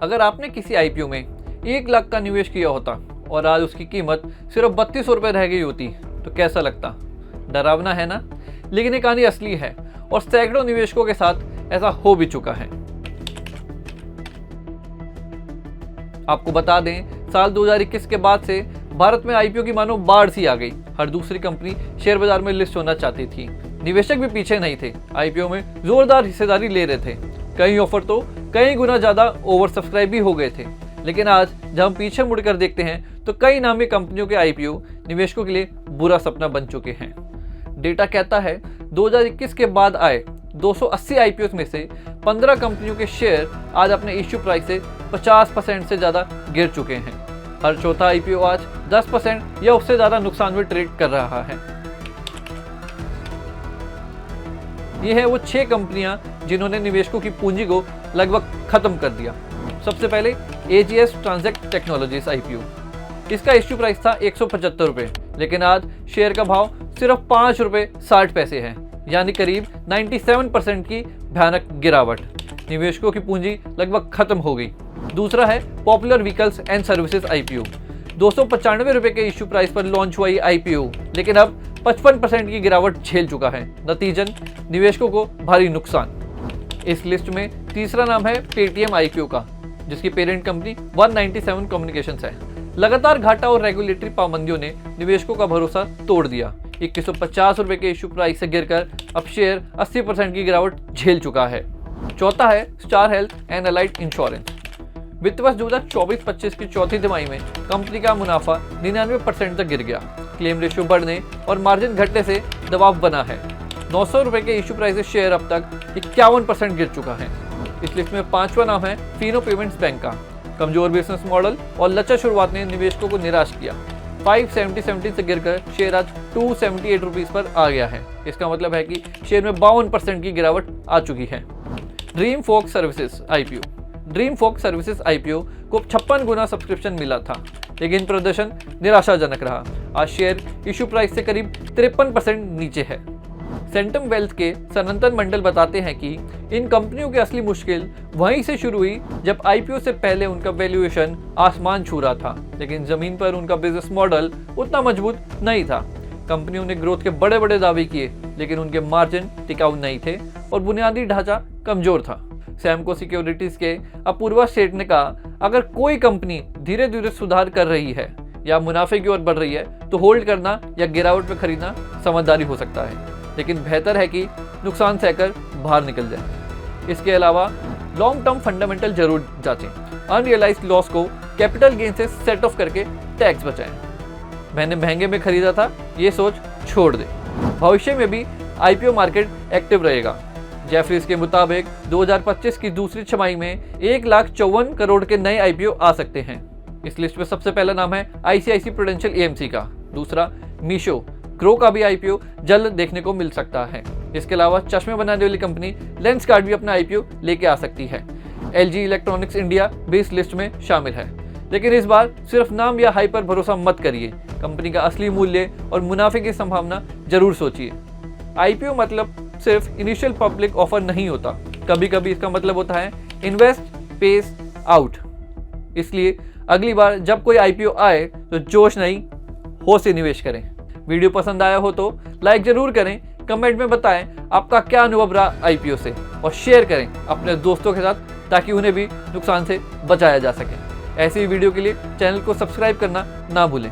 अगर आपने किसी आईपीओ में 1 लाख का निवेश किया होता और आज उसकी कीमत सिर्फ 3200 रुपये रह गई होती तो कैसा लगता? डरावना है ना? लेकिन ये कहानी असली है और सैकड़ों निवेशकों के साथ ऐसा हो भी चुका है। आपको बता दें, साल 2021 के बाद से भारत में आईपीओ की मानो बाढ़ सी आ गई। हर दूसरी कंपनी शेयर बाजार में लिस्ट होना चाहती थी। निवेशक भी पीछे नहीं थे, आईपीओ में जोरदार हिस्सेदारी ले रहे थे। कई ऑफर तो कई गुना ज्यादा ओवर सब्सक्राइब भी हो गए थे। लेकिन आज जब हम पीछे मुड़कर देखते हैं तो कई नामी कंपनियों के आईपीओ निवेशकों के लिए बुरा सपना बन चुके हैं। डेटा कहता है 2021 के बाद आए 280 आईपीओ में से 15 कंपनियों के शेयर आज अपने इश्यू प्राइस से 50% से ज्यादा गिर चुके हैं। हर चौथा आईपीओ आज 10% या उससे ज्यादा नुकसान में ट्रेड कर रहा है। ये है वो 6 कंपनियां जिन्होंने निवेशकों की पूंजी को लगभग खत्म कर दिया। सबसे पहले एजीएस ट्रांजैक्ट टेक्नोलॉजीज आईपीओ। इसका इश्यू प्राइस था 175 रुपये, लेकिन आज शेयर का भाव सिर्फ 5 रुपये 60 पैसे है, यानी करीब 97% की भयानक गिरावट। निवेशकों की पूंजी लगभग खत्म हो गई। दूसरा है popular vehicles and services IPO. 295 रुपये के इश्यू प्राइस पर लॉन्च हुआ ये आईपीओ, लेकिन अब 55% की गिरावट झेल चुका है। नतीजन निवेशकों को भारी नुकसान। इस लिस्ट में तीसरा नाम है पेटीएम आईपीओ का, जिसकी पेरेंट कंपनी 197 कम्युनिकेशंस है। लगातार घाटा और रेगुलेटरी पाबंदियों ने निवेशकों का भरोसा तोड़ दिया। 2150 रुपये के इश्यू प्राइस से गिरकर अब शेयर 80% की गिरावट झेल चुका है। चौथा है star health and allied insurance. वित्त वर्ष 2024-25 की चौथी तिमाही में कंपनी का मुनाफा 99% तक गिर गया। क्लेम रेशियो बढ़ने और मार्जिन घटने से दबाव बना है। 900 रुपये के इश्यू प्राइस से शेयर अब तक 51% गिर चुका है। इस लिस्ट में 5वां नाम है फिनो पेमेंट्स बैंक का। कमजोर बिजनेस मॉडल और लच्चा शुरुआत ने निवेशकों को निराश किया। 570 से गिरकर शेयर आज 278 रुपीज पर आ गया है। इसका मतलब है कि शेयर में 52% की गिरावट आ चुकी है। ड्रीम फोक सर्विसेज आईपीओ। ड्रीम फोक सर्विसेज आईपीओ को 56 गुना सब्सक्रिप्शन मिला था, लेकिन प्रदर्शन निराशाजनक रहा। आज शेयर इश्यू प्राइस से करीब 53% नीचे है। सेंटम वेल्थ के सनंतन मंडल बताते हैं कि इन कंपनियों की असली मुश्किल वहीं से शुरू हुई जब आईपीओ से पहले उनका वैल्यूएशन आसमान छू रहा था, लेकिन जमीन पर उनका बिजनेस मॉडल उतना मजबूत नहीं था। कंपनियों ने ग्रोथ के बड़े बड़े दावे किए, लेकिन उनके मार्जिन टिकाऊ नहीं थे और बुनियादी ढांचा कमजोर था। सैमको सिक्योरिटीज के अपूर्वा सेठ ने कहा, अगर कोई कंपनी धीरे धीरे सुधार कर रही है या मुनाफे की ओर बढ़ रही है तो होल्ड करना या गिरावट में खरीदना समझदारी हो सकता है, लेकिन बेहतर है कि नुकसान सहकर बाहर निकल जाए। इसके अलावा लॉन्ग टर्म फंडामेंटल जरूर जांचें। अनरियलाइज्ड लॉस को कैपिटल गेन से सेट ऑफ करके टैक्स बचाएं। मैंने महंगे में खरीदा था, ये सोच छोड़ दे। भविष्य में भी आईपीओ मार्केट एक्टिव रहेगा। जेफरीज के मुताबिक 2025 की दूसरी छमाही में 1,54 करोड़ के नए आईपीओ आ सकते हैं। इस लिस्ट में सबसे पहला नाम है आईसीआईसी प्रूडेंशियल एएमसी का। दूसरा मीशो, ग्रो का भी आईपीओ जल्द देखने को मिल सकता है। इसके अलावा चश्मे बनाने वाली कंपनी लेंसकार्ट भी अपना आईपीओ लेके आ सकती है। एलजी इलेक्ट्रॉनिक्स इंडिया भी इस लिस्ट में शामिल है, लेकिन इस बार सिर्फ नाम या हाइप पर भरोसा मत करिए। कंपनी का असली मूल्य और मुनाफे की संभावना जरूर सोचिए। आईपीओ मतलब सिर्फ इनिशियल पब्लिक ऑफर नहीं होता, कभी कभी इसका मतलब होता है इन्वेस्ट पेस आउट। इसलिए अगली बार जब कोई आईपीओ आए तो जोश नहीं, होश से निवेश करें। वीडियो पसंद आया हो तो लाइक जरूर करें, कमेंट में बताएं आपका क्या अनुभव रहा आईपीओ से, और शेयर करें अपने दोस्तों के साथ ताकि उन्हें भी नुकसान से बचाया जा सके। ऐसी वीडियो के लिए चैनल को सब्सक्राइब करना ना भूलें।